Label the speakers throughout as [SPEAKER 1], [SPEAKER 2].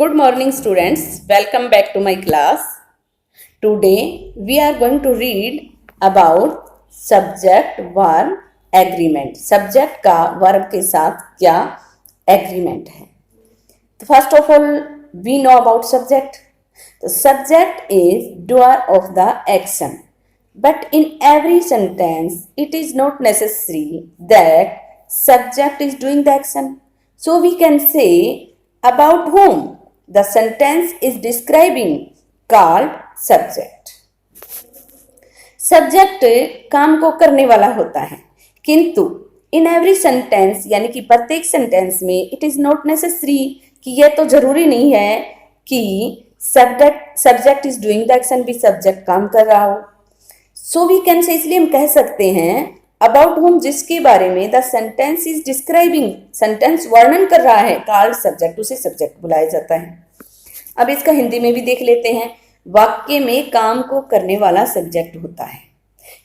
[SPEAKER 1] Good morning, students. Welcome back to my class. Today we are going to read about subject verb agreement. Subject का verb के साथ क्या agreement है. तो first of all, we know about subject. The subject is doer of the action. But in every sentence, it is not necessary that subject is doing the action. So we can say about whom the sentence is describing called subject. Subject काम को करने वाला होता है, किंतु in every sentence यानी कि प्रत्येक सेंटेंस में इट इज नॉट नेसेसरी कि यह तो जरूरी नहीं है कि subject is doing the action भी सब्जेक्ट काम कर रहा हो. सो वी कैन से, इसलिए हम कह सकते हैं अबाउट होम जिसके बारे में the sentence is describing, sentence वर्णन कर रहा है, कॉल्ड सब्जेक्ट, उसे सब्जेक्ट बुलाया जाता है. अब इसका हिंदी में भी देख लेते हैं. वाक्य में काम को करने वाला सब्जेक्ट होता है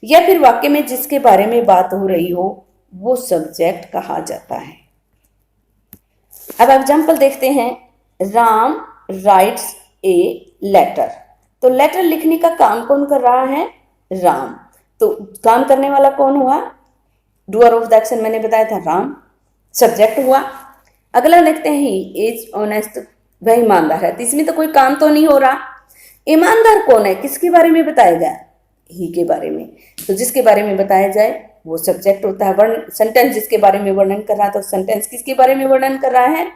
[SPEAKER 1] या फिर वाक्य में जिसके बारे में बात हो रही हो वो सब्जेक्ट कहा जाता है. अब एग्जाम्पल देखते हैं. Ram writes a letter. तो लेटर लिखने का काम कौन कर रहा है? राम. तो काम करने वाला कौन हुआ? डूअर ऑफ द एक्शन मैंने बताया था, राम. सब्जेक्ट हुआ. अगला लिखते हैं ही इज ऑनेस्ट, वह ईमानदार है. तो इसमें तो कोई काम तो नहीं हो रहा. ईमानदार कौन है? किसके बारे में बताया जाए? ही के बारे में. तो जिसके बारे में बताया जाए वो सब्जेक्ट होता है. सेंटेंस जिसके बारे में वर्णन कर रहा है, तो सेंटेंस किसके बारे में वर्णन कर रहा है?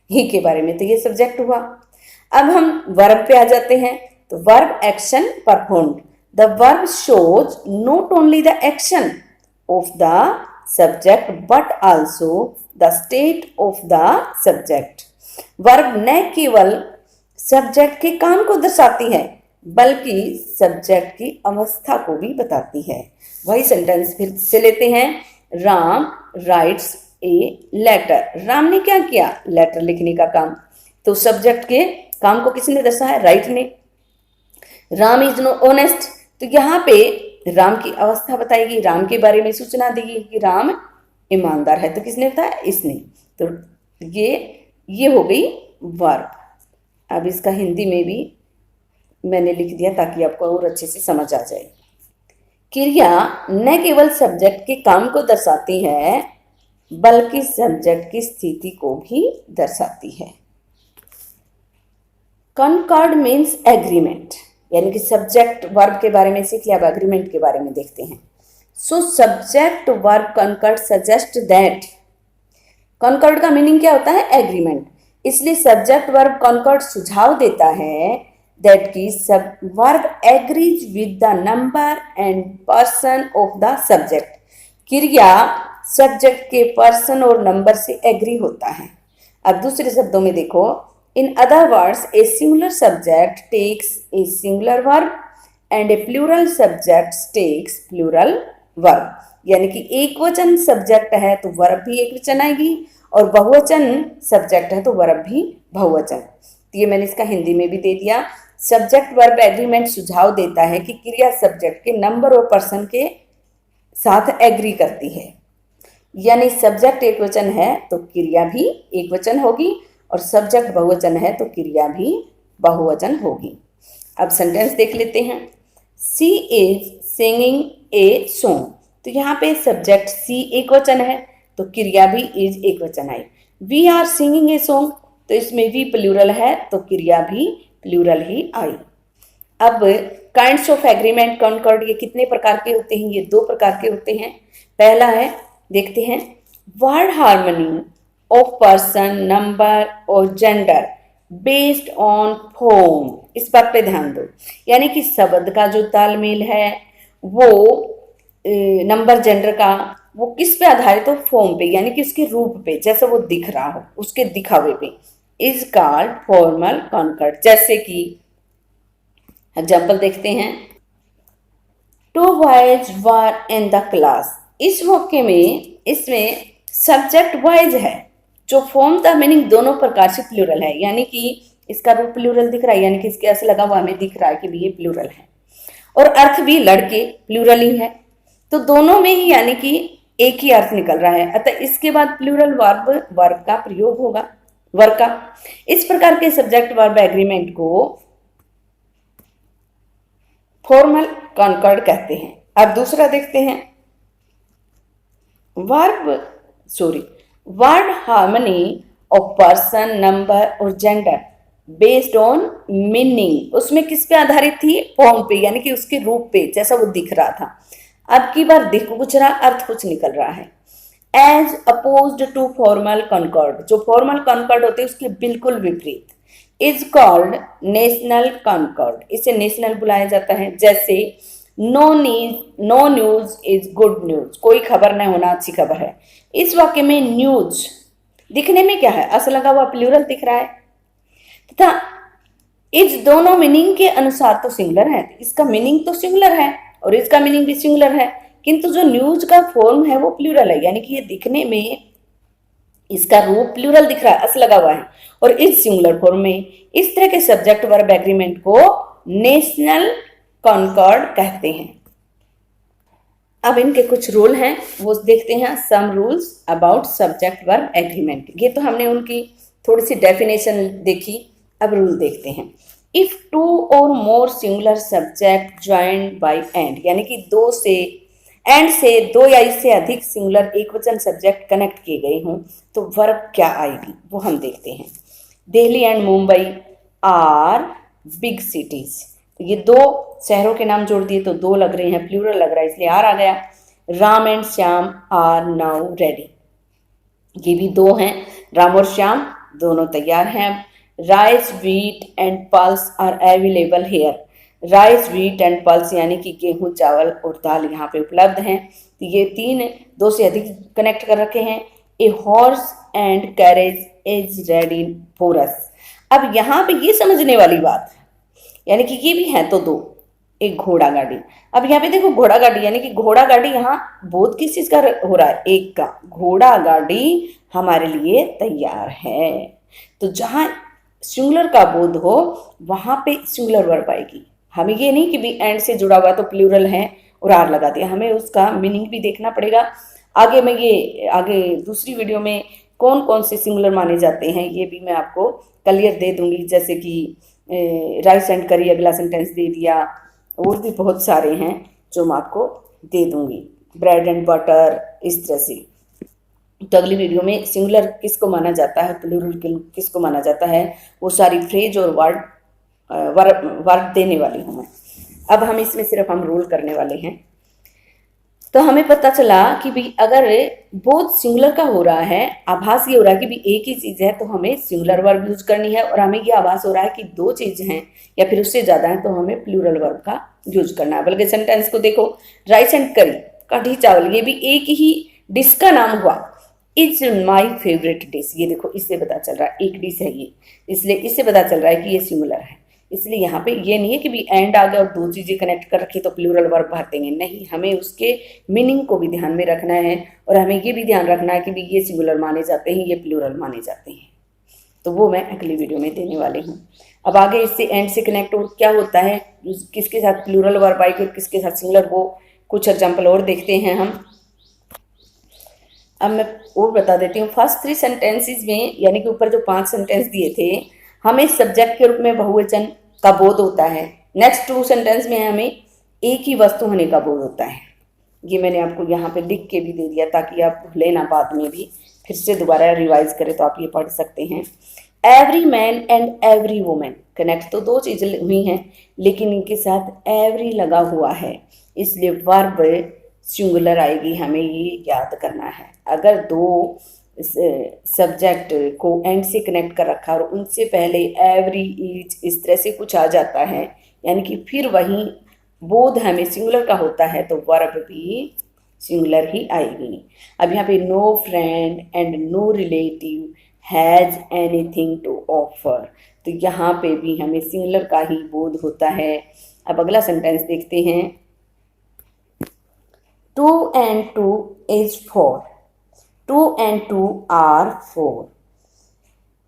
[SPEAKER 1] ही के बारे में. तो ये सब्जेक्ट हुआ. अब हम वर्ब पे आ जाते हैं. तो verb action performed. The verb shows not only the action of the subject but also the state of the subject. Verb न केवल सब्जेक्ट के काम को दर्शाती है बल्कि सब्जेक्ट की अवस्था को भी बताती है. वही सेंटेंस फिर से लेते हैं. Ram writes a letter. Ram ने क्या किया? लेटर लिखने का काम. तो सब्जेक्ट के काम को किसने दर्शाया? राइट ने. Ram is no honest. तो यहाँ पे राम की अवस्था बताएगी, राम के बारे में सूचना देगी कि राम ईमानदार है. तो किसने बताया? इसने. तो ये हो गई वर्ब. अब इसका हिंदी में भी मैंने लिख दिया ताकि आपको और अच्छे से समझ आ जाए. क्रिया न केवल सब्जेक्ट के काम को दर्शाती है बल्कि सब्जेक्ट की स्थिति को भी दर्शाती है. कॉन्कॉर्ड मीन्स एग्रीमेंट, यानी कि सब्जेक्ट वर्ब के बारे में सीख लिया. अब एग्रीमेंट के बारे में देखते हैं. So subject verb concord suggest that. Concord का मीनिंग क्या होता है? एग्रीमेंट. इसलिए सब्जेक्ट वर्ब कॉन्कॉर्ड सुझाव देता है दैट की सब verb agrees with the number and person of the subject. क्रिया सब्जेक्ट के पर्सन और नंबर से एग्री होता है. अब दूसरे शब्दों में देखो. In other words, a singular subject takes a singular verb and a plural subject takes plural verb. यानी कि एक वचन सब्जेक्ट है तो वर्ब भी एक वचन आएगी और बहुवचन सब्जेक्ट है तो वर्ब भी बहुवचन. तो ये मैंने इसका हिंदी में भी दे दिया. सब्जेक्ट वर्ब एग्रीमेंट सुझाव देता है कि क्रिया सब्जेक्ट के नंबर और पर्सन के साथ एग्री करती है. यानी सब्जेक्ट एक वचन है तो क्रिया भी एक वचन होगी और सब्जेक्ट बहुवचन है तो क्रिया भी बहुवचन होगी. अब सेंटेंस देख लेते हैं. सी इज सिंगिंग ए सॉन्ग. तो यहाँ पे सब्जेक्ट सी एक वचन है तो क्रिया भी इज एक वचन I. We are singing a song. तो इसमें वी प्लूरल है तो क्रिया भी प्लूरल ही आई. अब काइंड्स ऑफ एग्रीमेंट कॉन्कॉर्ड ये कितने प्रकार के होते हैं? ये 2 प्रकार के होते हैं. पहला है, देखते हैं, word harmony of person, number और gender based on form. इस बात पे ध्यान दो. यानी कि शब्द का जो तालमेल है वो नंबर जेंडर का वो किस पे आधारित हो? फॉर्म पे, यानी कि उसके रूप पे, जैसे वो दिख रहा हो उसके दिखावे पे. Is called formal concord. जैसे कि एग्जाम्पल देखते हैं. 2 boys were in the class. इस वाक्य में इसमें सब्जेक्ट बॉयज है जो फॉर्म द मीनिंग दोनों प्रकार से प्लूरल है. यानी कि इसका रूप प्लूरल दिख रहा है, यानी कि इसके ऐसे लगा हुआ हमें दिख रहा है कि भी ये प्लूरल है और अर्थ भी लड़के प्लूरल ही है. तो दोनों में ही यानी कि एक ही अर्थ निकल रहा है. अतः इसके बाद प्लूरल वर्ब का प्रयोग होगा. वर्ब का। इस प्रकार के सब्जेक्ट वर्ब एग्रीमेंट को फॉर्मल कॉन्कॉर्ड कहते हैं। अब दूसरा देखते हैं, word harmony of person, number और जेंडर बेस्ड ऑन मीनिंग। उसमें किस पे आधारित थी? फॉर्म पे, यानी कि उसके रूप पे, जैसा वो दिख रहा था। अब की बार दिख कुछ रहा, अर्थ कुछ निकल रहा है। As opposed to formal concord, जो फॉर्मल कॉन्कॉर्ड होते हैं उसके बिल्कुल विपरीत, इज कॉल्ड नेशनल कॉन्कॉर्ड, इसे नेशनल बुलाया जाता है। जैसे no news is good news, कोई खबर न होना अच्छी खबर है। इस वाक्य में न्यूज दिखने में क्या है? अस लगा हुआ प्लूरल दिख रहा है, तथा इस दोनों मीनिंग के अनुसार तो सिंगुलर है, इसका मीनिंग तो सिंगुलर है और इसका मीनिंग भी सिंगुलर है, किंतु जो न्यूज का फॉर्म है वो प्लूरल है, यानी कि ये दिखने में इसका रूप प्लूरल दिख रहा है, अस लगा हुआ है, और इस सिंगुलर फॉर्म में। इस तरह के सब्जेक्ट वर्ब एग्रीमेंट को नेशनल कॉन्कॉर्ड कहते हैं। अब इनके कुछ रूल हैं, वो देखते हैं। Some rules about subject verb agreement, ये तो हमने उनकी थोड़ी सी डेफिनेशन देखी, अब रूल देखते हैं। If two or more singular subject joined by and, यानी कि दो से एंड से दो या इससे अधिक सिंगुलर एकवचन सब्जेक्ट कनेक्ट किए गए हों तो वर्ब क्या आएगी, वो हम देखते हैं। Delhi and Mumbai are big cities, तो ये दो शहरों के नाम जोड़ दिए तो दो लग रहे हैं, प्लूरल लग रहा है इसलिए आर आ गया। Ram and Shyam are now ready, ये भी दो हैं, राम और श्याम दोनों तैयार हैं। Rice wheat and pulse are available here, rice wheat and pulse यानी कि गेहूं चावल और दाल यहाँ पे उपलब्ध हैं, तो ये तीन दो से अधिक कनेक्ट कर रखे हैं। A horse and carriage is ready for us, अब यहाँ पे ये समझने वाली बात है, यानी कि ये भी है तो दो। एक घोड़ा गाड़ी, अब यहाँ पे देखो घोड़ा गाड़ी, यानी कि घोड़ा गाड़ी यहाँ बोध किस चीज का हो रहा है? एक का, घोड़ा गाड़ी हमारे लिए तैयार है। तो जहां सिंगुलर का बोध हो वहां पे सिंगुलर वर्ब आएगी। हमें ये नहीं कि भी एंड से जुड़ा हुआ तो प्लूरल है और आर लगा दिया, हमें उसका मीनिंग भी देखना पड़ेगा। आगे दूसरी वीडियो में कौन कौन से सिंगुलर माने जाते हैं ये भी मैं आपको क्लियर दे दूंगी, जैसे कि राइस एंड करी अगला सेंटेंस दे दिया, और भी बहुत सारे हैं जो मैं आपको दे दूंगी, ब्रेड एंड बटर, इस तरह से। तो अगली वीडियो में सिंगुलर किसको माना जाता है, प्लूरल किसको माना जाता है, वो सारी फ्रेज और वर्ड देने वाली हूँ मैं। अब हम इसमें सिर्फ हम रूल करने वाले हैं। तो हमें पता चला कि भी अगर बोथ सिंगुलर का हो रहा है, आभास ये हो रहा है कि भी एक ही चीज है, तो हमें सिंगुलर वर्ब यूज करनी है, और हमें ये आभास हो रहा है कि दो चीज हैं या फिर उससे ज्यादा है, तो हमें प्लूरल वर्ब का यूज करना है। बल्कि सेंटेंस को देखो, राइस एंड करी, कढ़ी चावल, ये भी एक ही डिश का नाम हुआ। इज माई फेवरेट डिश, ये देखो इससे पता चल रहा है एक डिश है ये, इसलिए इससे पता चल रहा है कि ये सिंगुलर है। इसलिए यहाँ पे ये नहीं है कि भी एंड आ गया और दो चीजें कनेक्ट कर रखी तो प्लूरल वर्ब भर देंगे, नहीं, हमें उसके मीनिंग को भी ध्यान में रखना है, और हमें ये भी ध्यान रखना है कि भी ये सिंगुलर माने जाते हैं, ये प्लूरल माने जाते हैं। तो वो मैं अगली वीडियो में देने वाली हूँ। अब आगे इससे एंड से कनेक्ट और क्या होता है, किसके साथ प्लूरल वर्ब आएगी और किसके साथ सिंगुलर, वो कुछ एग्जाम्पल और देखते हैं हम। अब मैं और बता देती हूँ, फर्स्ट 3 सेंटेंसेस में, यानी कि ऊपर जो 5 सेंटेंस दिए थे, हमें सब्जेक्ट के रूप में बहुवचन का बोध होता है। नेक्स्ट 2 सेंटेंस में हमें एक ही वस्तु होने का बोध होता है। ये मैंने आपको यहाँ पे लिख के भी दे दिया ताकि आप भूले ना, बाद में भी फिर से दोबारा रिवाइज करें तो आप ये पढ़ सकते हैं। Every man and every women, connect तो दो चीजें हुई हैं, लेकिन इनके साथ एवरी लगा हुआ है, इसलिए वर्ब सिंगुलर आएगी, हमें ये याद करना है। अगर दो सब्जेक्ट को एंड से कनेक्ट कर रखा और उनसे पहले एवरी, ईच, इस तरह से कुछ आ जाता है, यानी कि फिर वही बोध हमें सिंगुलर का होता है, तो वर्ब भी सिंगुलर ही आएगी। अब यहाँ पे no friend and no relative has anything to offer, तो यहाँ पे भी हमें सिंगुलर का ही बोध होता है। अब अगला सेंटेंस देखते हैं, 2 and 2 is 4, 2 and 2 are 4,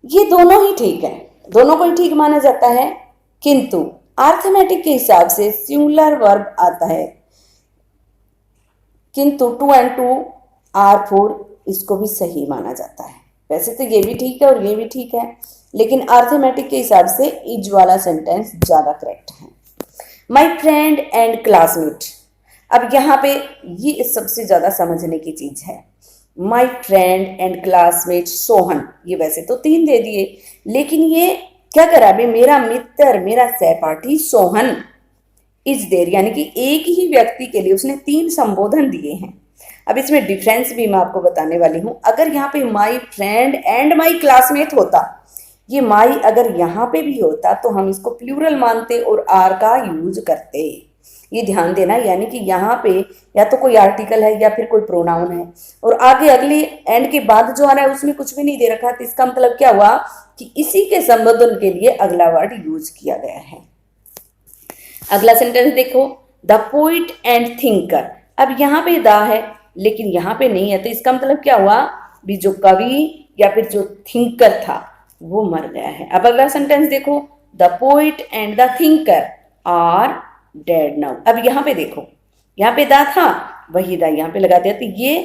[SPEAKER 1] ये दोनों ही ठीक है, दोनों को ही ठीक माना जाता है, किंतु अर्थमेटिक के हिसाब से सिंगुलर वर्ब आता है, किंतु 2 and 2 are 4 इसको भी सही माना जाता है। वैसे तो ये भी ठीक है और ये भी ठीक है, लेकिन अर्थमेटिक के हिसाब से इज वाला सेंटेंस ज्यादा करेक्ट है। माई फ्रेंड एंड क्लासमेट, अब यहाँ पे ये सबसे ज्यादा समझने की चीज है। My friend and classmate Sohan, ये वैसे तो 3 दे दिए, लेकिन ये क्या करा अभी, मेरा मित्र, मेरा सहपाठी सोहन इज देर, यानी कि एक ही व्यक्ति के लिए उसने 3 संबोधन दिए हैं। अब इसमें डिफरेंस भी मैं आपको बताने वाली हूं। अगर यहाँ पे my friend and my classmate होता, ये माई अगर यहाँ पे भी होता तो हम इसको प्लूरल मानते और आर का यूज करते। ये ध्यान देना, यानी कि यहाँ पे या तो कोई आर्टिकल है या फिर कोई प्रोनाउन है और आगे अगले एंड के बाद जो आ रहा है उसमें कुछ भी नहीं दे रखा, तो इसका मतलब क्या हुआ कि इसी के संबोधन के लिए अगला वर्ड यूज किया गया है। अगला सेंटेंस देखो, द पोइट एंड थिंकर। अब यहाँ पे द है लेकिन यहाँ पे नहीं है, तो इसका मतलब क्या हुआ भी, जो कवि या फिर जो थिंकर था वो मर गया है। अब अगला सेंटेंस देखो, the poet and the thinker are dead now. अब यहाँ पे देखो, यहाँ पे द था, वही द यहाँ पे लगा दिया, तो ये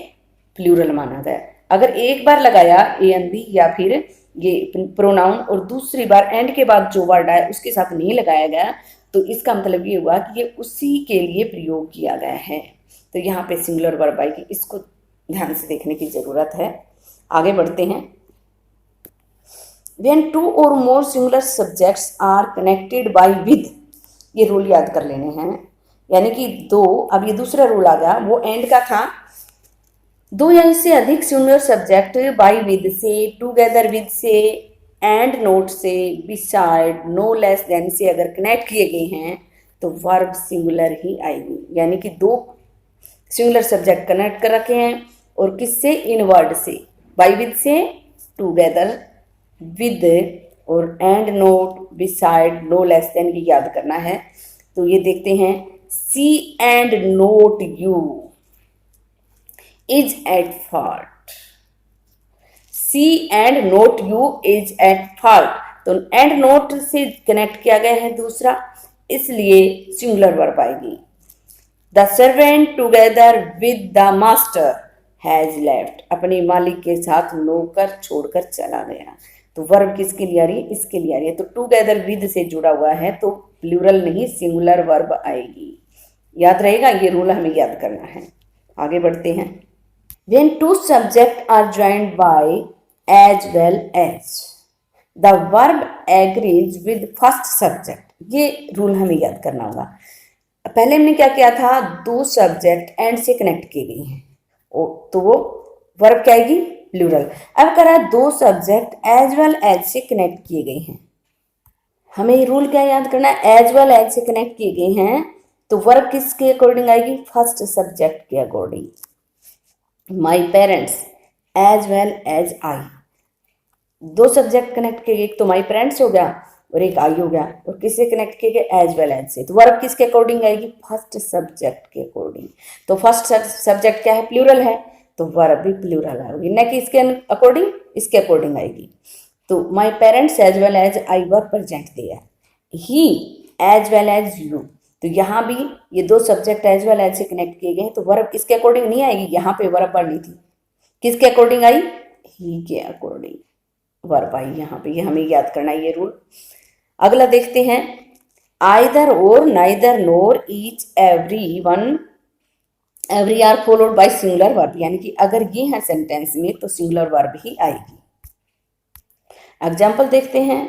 [SPEAKER 1] प्लूरल माना गया। अगर एक बार लगाया ए एन दी या फिर ये प्रोनाउन और दूसरी बार एंड के बाद जो वर्ड आया उसके साथ नहीं लगाया गया, तो इसका मतलब ये हुआ कि ये उसी के लिए प्रयोग किया गया है। तो यहाँ पे सिंगुलर वर्ब आएगी, इसको ध्यान से देखने की जरूरत है। आगे बढ़ते हैं। When 2 or more singular subjects are connected by with, ये रूल याद कर लेने हैं, यानी कि 2, अब ये दूसरा रूल आ गया, वो एंड का था। 2 या इससे अधिक सिंगुलर सब्जेक्ट बाय विद से, टुगेदर विद से, एंड नोट से, बिसाइड, नो लेस देन से अगर कनेक्ट किए गए हैं तो वर्ब सिंगुलर ही आएगी। यानी कि 2 सिंगुलर सब्जेक्ट कनेक्ट कर रखे हैं और किससे, इन वर्ड से, बाय विद से, टुगेदर विद और and not, beside, no less than, ये याद करना है। तो ये देखते हैं, C and not you is at fault. C and not you is at fault, तो एंड नोट से कनेक्ट किया गया है दूसरा, इसलिए सिंगुलर वर्ब आएगी। The servant together with the master has left, अपने मालिक के साथ नौकर छोड़कर चला गया। तो वर्ब किसके लिए आ रही है, इसके लिए आ रही है। तो टुगेदर विद से जुड़ा हुआ है तो प्लूरल नहीं सिंगुलर वर्ब आएगी। याद रहेगा, ये रूल हमें याद करना है। आगे बढ़ते हैं। When 2 subjects are joined by as well as, the verb agrees with first subject, ये रूल हमें याद करना होगा। पहले हमने क्या किया था, 2 सब्जेक्ट एंड से कनेक्ट किए गए हैं, तो वो वर्ब क्या आएगी, प्लूरल। अब करा 2 सब्जेक्ट एज वेल एज से कनेक्ट किए गए हैं, हमें ये रूल क्या याद करना है, एज वेल एज से कनेक्ट किए गए हैं तो वर्ब किसके अकॉर्डिंग आएगी, फर्स्ट सब्जेक्ट के according. My parents as well as I, 2 subject connect किए गए, एक तो माई पेरेंट्स हो गया और एक आई हो गया, और किससे कनेक्ट किए गए, एज वेल एज से। तो वर्ब किसके अकॉर्डिंग आएगी, फर्स्ट सब्जेक्ट के अकॉर्डिंग। तो फर्स्ट सब्जेक्ट क्या है, प्लूरल है, तो वर्ब भी प्लूरल आएगी, न कि इसके अकॉर्डिंग, इसके अकॉर्डिंग आएगी। तो my parents as well as I were present there, he as well as you, तो यहाँ भी ये 2 सब्जेक्ट एज वेल एज से कनेक्ट किए गए हैं, तो वर्ब किसके अकॉर्डिंग नहीं आएगी, यहाँ पे वर्ब बढ़नी थी, किसके अकॉर्डिंग आई, ही के अकॉर्डिंग वर्ब आई यहाँ पे। ये हमें याद करना है ये रूल। अगला देखते हैं, आइदर और, neither, nor, each, every one, every are followed by singular verb, यानी कि अगर ये है सेंटेंस में तो सिंगुलर वर्ब ही आएगी। एग्जाम्पल देखते हैं,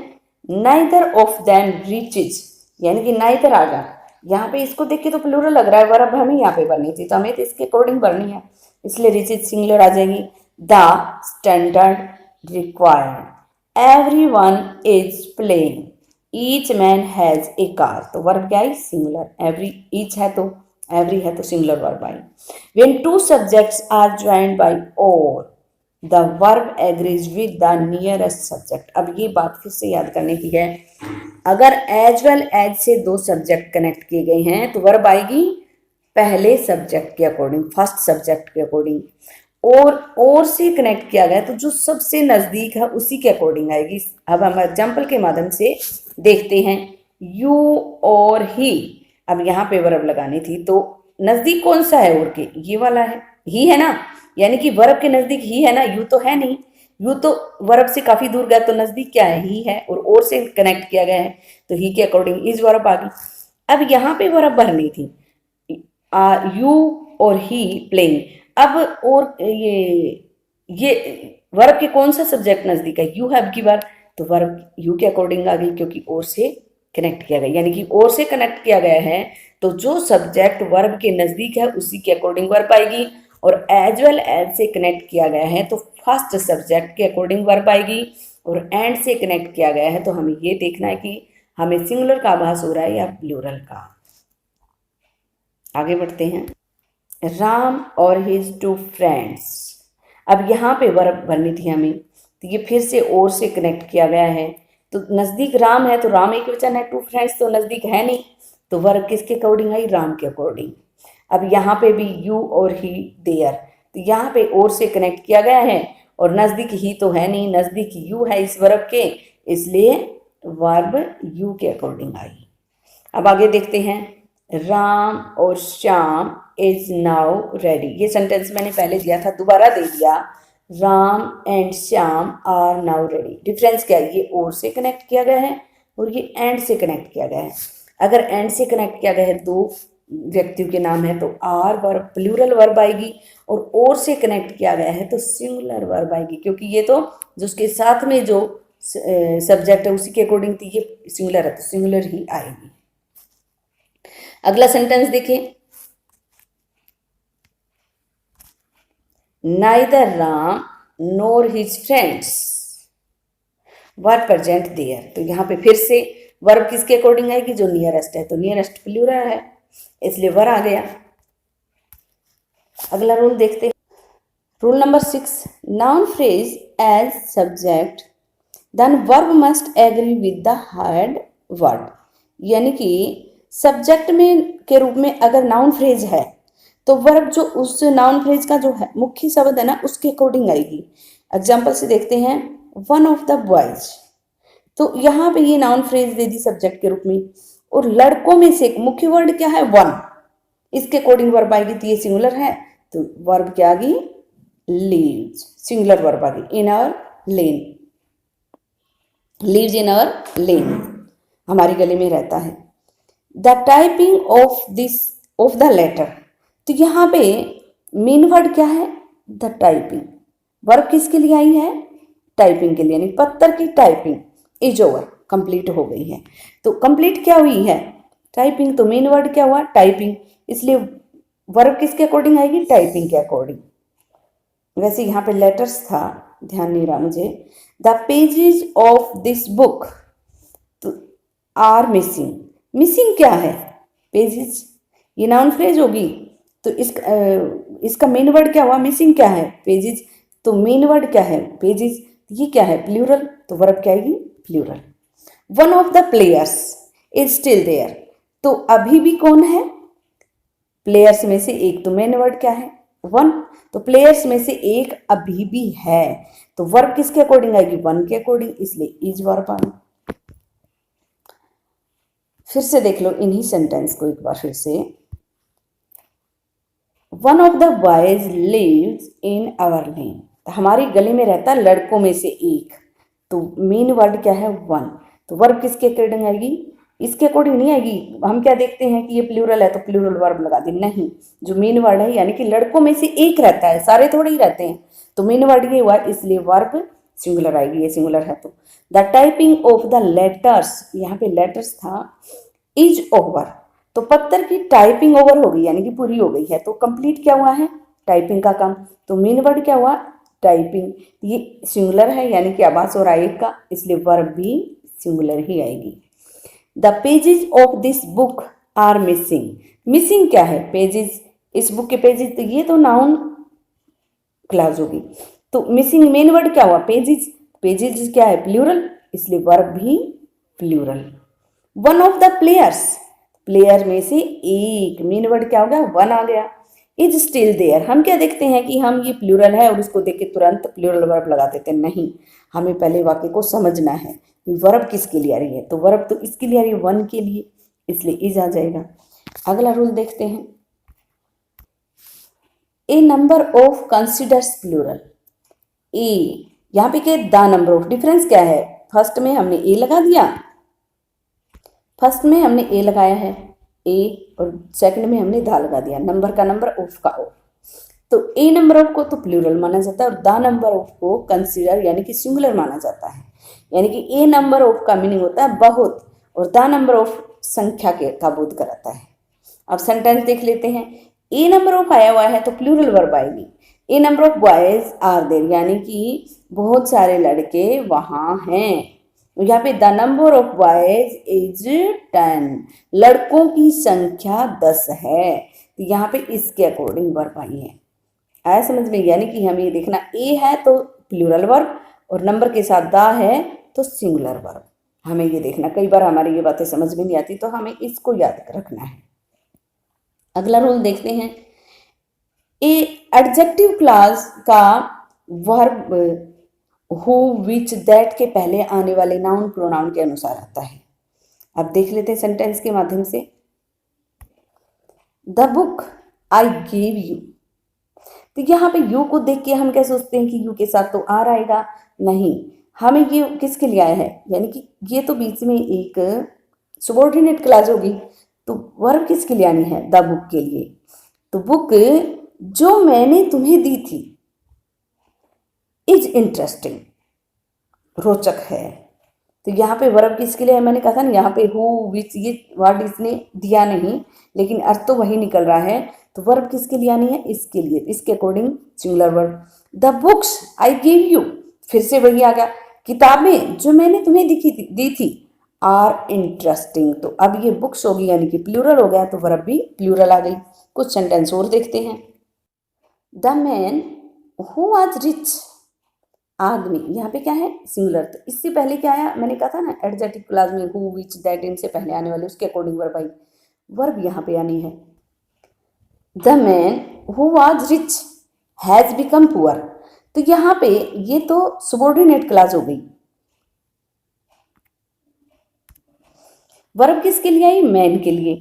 [SPEAKER 1] नाइदर ऑफ देम रीचेज, यानी कि नाइदर आ गया, यहाँ पे इसको देख के तो प्लूरल लग रहा है, वर्ब हमें यहाँ पे भरनी थी, तो हमें तो इसके अकॉर्डिंग भरनी है, इसलिए रीचेज सिंगुलर आ जाएगी। The standard required, everyone is playing, each man has a car, तो वर्ब क्या है, सिंगुलर। एवरी, ईच है तो एवरी है तो singular verb I. when 2 subjects are joined by or, the verb agrees with the nearest subject। अब ये बात फिर से याद करने की है, अगर एज वेल एज से 2 सब्जेक्ट कनेक्ट किए गए हैं तो वर्ब आएगी पहले सब्जेक्ट के अकॉर्डिंग, फर्स्ट सब्जेक्ट के अकॉर्डिंग, और से कनेक्ट किया गया तो जो सबसे नजदीक है उसी के अकॉर्डिंग आएगी। अब हम एग्जाम्पल के माध्यम से देखते हैं, यू और ही, अब यहाँ पे वर्ब लगानी थी तो नजदीक कौन सा है और के, ये वाला है, ही है ना, यानी कि वर्ब के नजदीक ही है ना, यू तो है नहीं, यू तो वर्ब से काफी दूर गया तो नजदीक क्या है, ही है, और से कनेक्ट किया गया है तो ही के अकॉर्डिंग इज वर्ब आ गई। अब यहाँ पे वर्ब भरनी थी, यू और ही प्लेइंग। अब और ये वर्ब के कौन सा सब्जेक्ट नजदीक है, यू हैव की बार, तो वर्ब यू के अकॉर्डिंग आ गई क्योंकि और से कनेक्ट किया गया, यानी कि और से कनेक्ट किया गया है तो जो सब्जेक्ट वर्ब के नजदीक है उसी के अकॉर्डिंग वर्ब आएगी, और एज वेल एज से कनेक्ट किया गया है तो फर्स्ट सब्जेक्ट के अकॉर्डिंग वर्ब आएगी, और एंड से कनेक्ट किया गया है तो हमें ये देखना है कि हमें सिंगुलर का आभास हो रहा है या प्लूरल का। आगे बढ़ते हैं। राम और हिज टू फ्रेंड्स। अब यहाँ पे वर्ब भरनी थी हमें, तो ये फिर से और से कनेक्ट किया गया है, तो नज़दीक राम है तो राम एक वचन है, टू फ्रेंड्स तो नज़दीक है नहीं, तो वर्ब किसके अकॉर्डिंग आई, राम के अकॉर्डिंग। अब यहाँ पे भी यू और ही देयर, तो यहाँ पे और से कनेक्ट किया गया है और नज़दीक ही तो है नहीं, नज़दीक यू है इस वर्ब के, इसलिए वर्ब यू के अकॉर्डिंग आई। अब आगे देखते हैं। राम और श्याम इज नाउ रेडी, ये सेंटेंस मैंने पहले दिया था, दोबारा दे दिया। Ram and Shyam are now ready. Difference क्या है, ये और से कनेक्ट किया गया है और ये एंड से कनेक्ट किया गया है। अगर एंड से कनेक्ट किया गया है दो व्यक्तियों के नाम है तो आर वर्ब प्लूरल वर्ब आएगी, और से कनेक्ट किया गया है तो सिंगुलर वर्ब आएगी, क्योंकि ये तो जो उसके साथ में जो सब्जेक्ट है उसी के अकॉर्डिंग थी, ये सिंगुलर है तो सिंगुलर ही आएगी। अगला सेंटेंस देखिए। Neither Ram nor his friends were present there, तो यहाँ पे फिर से वर्ब किसके अकॉर्डिंग आएगी, जो नियरेस्ट है, तो नियरेस्ट प्लूरल है इसलिए वर आ गया। अगला रूल देखते हैं। Rule number 6, noun phrase as subject then verb must agree with the head word, यानी कि सब्जेक्ट में के रूप में अगर नाउन फ्रेज है तो वर्ब जो उस नाउन फ्रेज का जो है मुख्य शब्द है ना उसके अकॉर्डिंग आएगी। एग्जाम्पल से देखते हैं, वन ऑफ द बॉयज, तो यहाँ पे ये noun phrase they the subject के रूप में, और लड़कों में से मुख्य वर्ड क्या है, वन, इसके अकॉर्डिंग वर्ब आएगी, तो ये सिंगुलर है तो वर्ब क्या आ गई, लीव्स, सिंगुलर वर्ब आ गई। In our lane, lives in our lane, हमारी गली में रहता है। The typing of the letter, तो यहाँ पे मेन वर्ड क्या है, द टाइपिंग, वर्ब किसके लिए आई है, टाइपिंग के लिए, यानी पत्तर की टाइपिंग इज ओवर, कंप्लीट हो गई है, तो कंप्लीट क्या हुई है, टाइपिंग, तो मेन वर्ड क्या हुआ, टाइपिंग, इसलिए वर्ब किसके अकॉर्डिंग आएगी, टाइपिंग के अकॉर्डिंग। वैसे यहाँ पे लेटर्स था, ध्यान नहीं रहा मुझे। The pages of this book तो आर मिसिंग, मिसिंग क्या है, पेजेस, ये नाउन फ्रेज होगी तो इसका मेन वर्ड क्या हुआ, मिसिंग क्या है, पेजेस, तो मेन वर्ड क्या है, पेजेस, ये क्या है, प्लूरल, तो वर्ब क्या आएगी, plural. One of the players is still there, तो अभी भी कौन है, प्लेयर्स में से एक, तो मेन वर्ड क्या है, वन, तो प्लेयर्स में से एक अभी भी है, तो वर्ब किसके अकॉर्डिंग आएगी, वन के अकॉर्डिंग, इसलिए इज वर्ब आ गई। फिर से देख लो इन्हीं सेंटेंस को एक बार फिर से। One of the boys lives in our lane, हमारी गली में रहता लड़कों में से एक, तो मेन वर्ड क्या है, वन, तो वर्ब किसके अकॉर्डिंग आएगी, इसके अकॉर्डिंग नहीं आएगी। हम क्या देखते हैं कि ये प्लूरल है तो प्लूरल वर्ब लगा दी, नहीं, जो मेन वर्ड है यानी कि लड़कों में से एक रहता है, सारे थोड़े ही रहते हैं, तो मेन वर्ड ये हुआ इसलिए वर्ब सिंगुलर आएगी, ये सिंगुलर है तो। The typing of the letters, यहाँ पे लेटर्स था, इज ओवर, तो पत्तर की टाइपिंग ओवर हो गई यानी कि पूरी हो गई है, तो कंप्लीट क्या हुआ है, टाइपिंग का काम, तो मेन वर्ड क्या हुआ, टाइपिंग, ये सिंगुलर है यानी कि आभास हो रहा है एक का, इसलिए वर्ब भी सिंगुलर ही आएगी। The pages of this book are missing, missing क्या है, पेजेस, इस बुक के पेजेस, तो ये तो नाउन क्लॉज होगी, तो मिसिंग मेन वर्ड क्या हुआ, पेजेस, पेजेस क्या है, प्लूरल, इसलिए वर्ब भी plural. One of the players, player में से एक, मेन वर्ड क्या हो गया, वन आ गया। इज स्टिल देयर, हम क्या देखते हैं कि हम ये प्लूरल है और उसको देख के तुरंत प्लूरल वर्ब लगा देते हैं, नहीं, हमें पहले वाक्य को समझना है कि वर्ब किसके लिए आ रही है, तो वर्ब तो इसके लिए आ रही है, वन के लिए, इसलिए इज आ जाएगा। अगला रूल देखते हैं। ए नंबर ऑफ कंसिडर्स प्लूरल, ए यहाँ पे क्या द नंबर ऑफ, डिफरेंस क्या है, फर्स्ट में हमने ए लगा दिया, फर्स्ट में हमने ए लगाया है ए, और सेकंड में हमने द लगा दिया, नंबर का नंबर, ऑफ का ऑफ। तो ए नंबर ऑफ को तो प्लूरल माना जाता है और द नंबर ऑफ को कंसीडर यानी कि सिंगुलर माना जाता है। यानी कि ए नंबर ऑफ का मीनिंग होता है बहुत और द नंबर ऑफ संख्या के का बोध कराता है। अब सेंटेंस देख लेते हैं। ए नंबर ऑफ आया हुआ है तो प्लूरल वर्ब आएगी। A number of boys are there, यानी कि बहुत सारे लड़के वहाँ हैं। यहाँ पे the number of boys is 10, लड़कों की संख्या 10 है। तो यहाँ पे इसके अकॉर्डिंग वर्ब आई है। आया समझ में? यानी कि हमें ये देखना ए है तो प्लूरल वर्ब और नंबर के साथ द है तो सिंगुलर वर्ब। हमें ये देखना, कई बार हमारी ये बातें समझ में नहीं आती तो हमें इसको याद रखना है। अगला रूल देखते हैं। ए एडजेक्टिव क्लास का वर्ब हु विच दैट के पहले आने वाले नाउन प्रोनाउन के अनुसार आता है। अब देख लेते हैं सेंटेंस के माध्यम से। The book I give you, तो यहाँ पे यू को देख के हम क्या सोचते हैं कि यू के साथ तो आर आएगा, नहीं, हमें ये किसके लिए आया है, यानी कि ये तो बीच में एक सबॉर्डिनेट क्लॉज होगी, तो वर्ब किसके लिए आनी है, द बुक के लिए। तो बुक जो मैंने तुम्हें दी थी इज इंटरेस्टिंग, रोचक है। तो यहाँ पे वर्ब किसके लिए है, मैंने कहा था ना यहाँ पे हु विच, ये वर्ड इसने दिया नहीं लेकिन अर्थ तो वही निकल रहा है। तो वर्ब किसके लिए आनी है, इसके लिए, इसके according singular verb. The books I give you, फिर से वही आ गया, किताबें जो मैंने तुम्हें दी थी आर इंटरेस्टिंग। तो अब ये बुक्स होगी यानी कि प्लूरल हो गया तो वर्ब भी प्लूरल आ गई। कुछ सेंटेंस और देखते हैं। The man who was rich, आदमी, यहाँ पे क्या है, सिंगुलर। तो इससे पहले क्या आया, मैंने कहा था ना एडजेक्टिव क्लास में हु विच दैट इनसे पहले आने वाले उसके अकॉर्डिंग वर्ब आई। वर्ब यहाँ पे आनी है। The man who was rich has become poor, तो यहाँ पे ये तो सबॉर्डिनेट क्लास हो गई। वर्ब किसके लिए आई, मैन के लिए।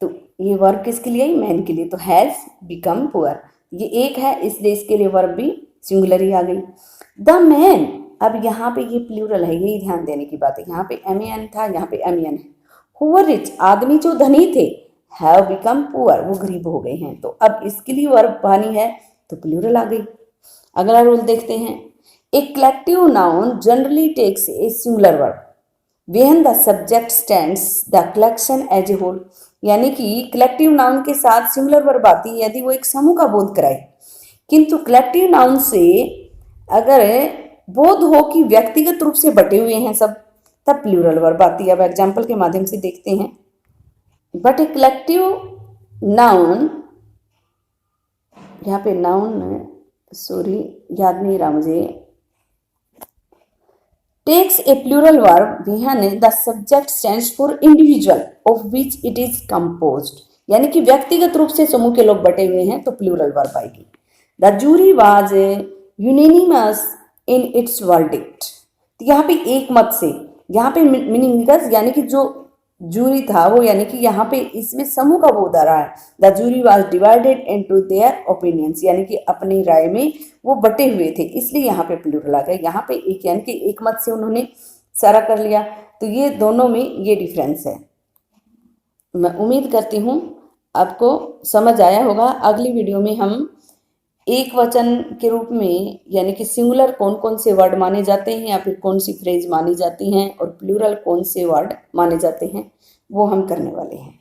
[SPEAKER 1] तो ये वर्ब किसके लिए आई, मैन के लिए। तो हैज बिकम पुअर, ये एक है इसलिए इसके लिए वर्ब भी सिंगुलर ही आ गई। द मैन, अब यहाँ पे ये प्लूरल है, यही ध्यान देने की बात है। यहाँ पे एम था, यहाँ पे एम है। हु वर रिच, आदमी जो धनी थे, हैव बिकम पुअर, वो गरीब हो गए हैं। तो अब इसके लिए वर्ब पानी है तो प्लूरल आ गई। अगला रूल देखते हैं। A collective noun generally takes a singular verb when the subject stands the collection as a whole, यानी कि कलेक्टिव नाउन के साथ सिंगुलर वर्ब आती है यदि वो एक समूह का बोध कराए। किंतु कलेक्टिव नाउन से अगर बोध हो कि व्यक्तिगत रूप से बटे हुए हैं सब, तब प्लूरल वर्ब आती है। अब एग्जाम्पल के माध्यम से देखते हैं। बट ए कलेक्टिव नाउन, यहाँ पे नाउन सॉरी याद नहीं रहा मुझे, takes a plural verb when the subject stands for individual of which it is composed, यानी कि व्यक्तिगत रूप से समूह के लोग बटे हुए हैं तो प्लूरल वर्ब आएगी। The jury was unanimous in its verdict, तो यहाँ पे एक मत से, यहाँ पे मीनिंग यानी कि जो जूरी था वो, यानी कि यहाँ पे इसमें समूह का बोध आ रहा है। The jury was divided into their opinions, यानी कि अपनी राय में वो बटे हुए थे, इसलिए यहाँ पे प्लूरल आ गया। यहाँ पे एक, यानी कि एक मत से उन्होंने सारा कर लिया। तो ये दोनों में ये डिफरेंस है। मैं उम्मीद करती हूँ आपको समझ आया होगा। अगली वीडियो में हम एक वचन के रूप में यानी कि सिंगुलर कौन कौन से वर्ड माने जाते हैं या फिर कौन सी फ्रेज मानी जाती हैं और प्लूरल कौन से वर्ड माने जाते हैं वो हम करने वाले हैं।